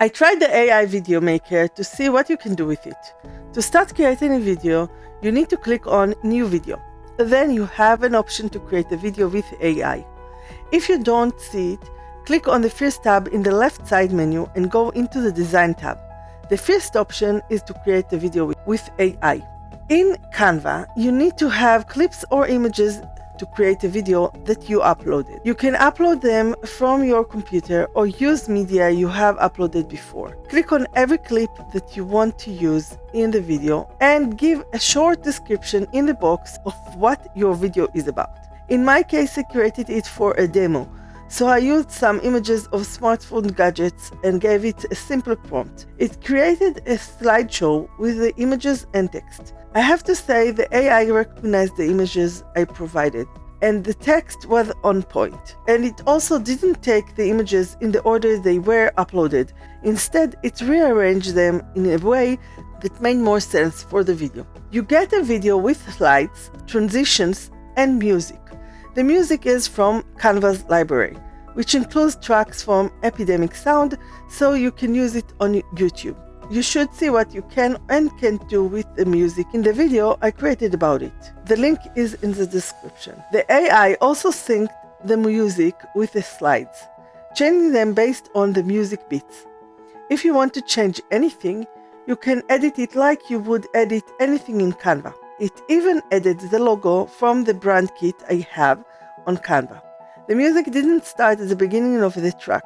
I tried the AI video maker to see what you can do with it. To start creating a video, you need to click on New Video. Then you have an option to create a video with AI. If you don't see it, click on the first tab in the left side menu and go into the Design tab. The first option is to create a video with AI. In Canva, you need to have clips or images to create a video that you uploaded. You can upload them from your computer or use media you have uploaded before. Click on every clip that you want to use in the video and give a short description in the box of what your video is about. In my case, I created it for a demo, so I used some images of smartphone gadgets and gave it a simple prompt. It created a slideshow with the images and text. I have to say the AI recognized the images I provided, and the text was on point. And it also didn't take the images in the order they were uploaded. Instead, it rearranged them in a way that made more sense for the video. You get a video with slides, transitions, and music. The music is from Canva's library, which includes tracks from Epidemic Sound, so you can use it on YouTube. You should see what you can and can't do with the music in the video I created about it. The link is in the description. The AI also synced the music with the slides, changing them based on the music beats. If you want to change anything, you can edit it like you would edit anything in Canva. It even added the logo from the brand kit I have on Canva. The music didn't start at the beginning of the track.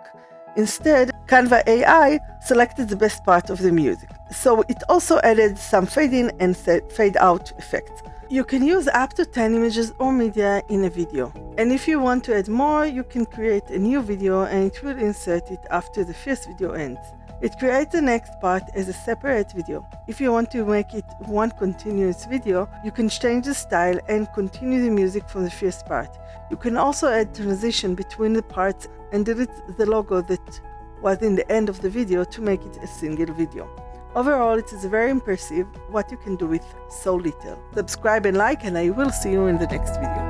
Instead, Canva AI selected the best part of the music, so it also added some fade-in and fade-out effects. You can use up to 10 images or media in a video, and if you want to add more, you can create a new video and it will insert it after the first video ends. It creates the next part as a separate video. If you want to make it one continuous video, you can change the style and continue the music from the first part. You can also add transition between the parts and delete the logo that was in the end of the video to make it a single video. Overall, it is very impressive what you can do with so little. Subscribe and like, and I will see you in the next video.